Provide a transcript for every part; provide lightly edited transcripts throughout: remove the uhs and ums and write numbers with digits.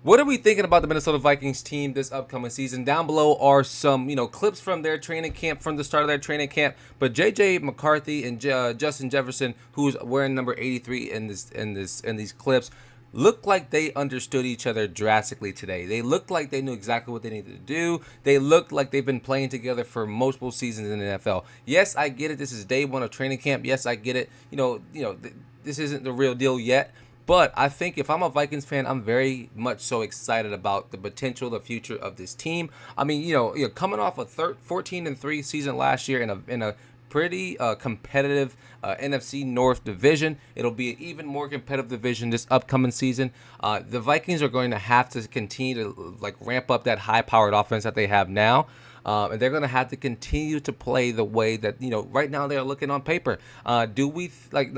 What are we thinking about the Minnesota Vikings team this upcoming season? Down below are some, clips from their training camp, from the start of their training camp. But JJ McCarthy and Justin Jefferson, who's wearing number 83 in these clips, look like they understood each other drastically today. They looked like they knew exactly what they needed to do. They looked like they've been playing together for multiple seasons in the NFL. Yes, I get it. This is day one of training camp. Yes, I get it. This isn't the real deal yet. But I think if I'm a Vikings fan, I'm very much so excited about the potential, the future of this team. I mean, coming off a 14-3 season last year in a pretty competitive NFC North division. It'll be an even more competitive division this upcoming season. The Vikings are going to have to continue to ramp up that high-powered offense that they have now. And they're going to have to continue to play the way that right now they're looking on paper. Do we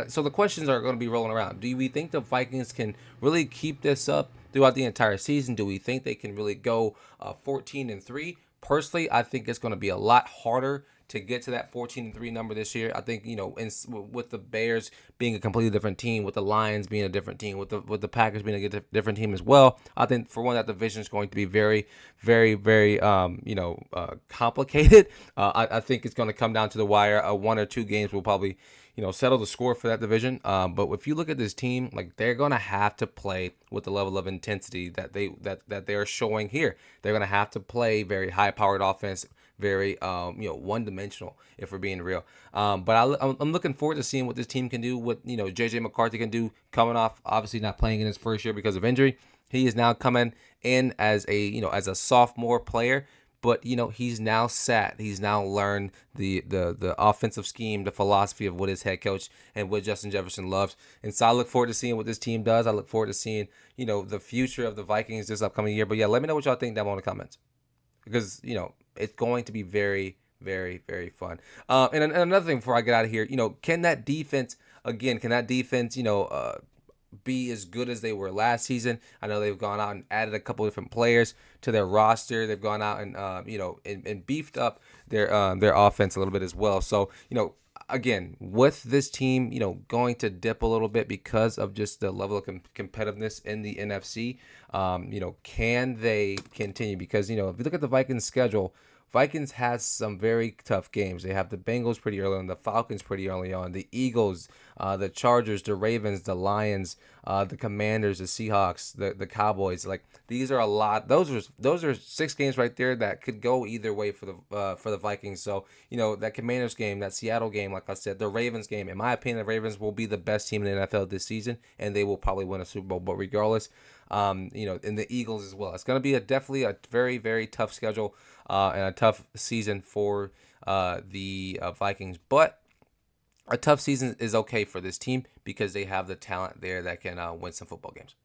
so the questions are going to be rolling around. Do we think the Vikings can really keep this up throughout the entire season? Do we think they can really go 14-3? Personally, I think it's going to be a lot harder to get to that 14-3 number this year. I think with the Bears being a completely different team, with the Lions being a different team, with the Packers being a different team as well. I think for one that division is going to be very, very, very complicated. I think it's going to come down to the wire. One or two games will probably settle the score for that division. But if you look at this team, they're gonna have to play with the level of intensity that they're showing here. They're gonna have to play very high powered offense, very one dimensional if we're being real. But I'm looking forward to seeing what this team can do. What JJ McCarthy can do coming off obviously not playing in his first year because of injury. He is now coming in as a sophomore player. But he's now sat. He's now learned the offensive scheme, the philosophy of what his head coach and what Justin Jefferson loves. And so I look forward to seeing what this team does. I look forward to seeing the future of the Vikings this upcoming year. But yeah, let me know what y'all think down below in the comments because it's going to be very, very, very fun. And another thing before I get out of here, can that defense again? Can that defense be as good as they were last season? I know they've gone out and added a couple different players to their roster. They've gone out and and beefed up their offense a little bit as well. So again, with this team going to dip a little bit because of just the level of competitiveness in the NFC, can they continue? Because if you look at the Vikings schedule, Vikings has some very tough games. They have the Bengals pretty early on, the Falcons pretty early on, the Eagles, the Chargers, the Ravens, the Lions, the Commanders, the Seahawks, the Cowboys. These are a lot. Those are 6 games right there that could go either way for the Vikings. So that Commanders game, that Seattle game, like I said, the Ravens game. In my opinion, the Ravens will be the best team in the NFL this season, and they will probably win a Super Bowl. But regardless, and the Eagles as well. It's going to be definitely a very, very tough schedule and a tough season for the Vikings. But a tough season is okay for this team because they have the talent there that can win some football games.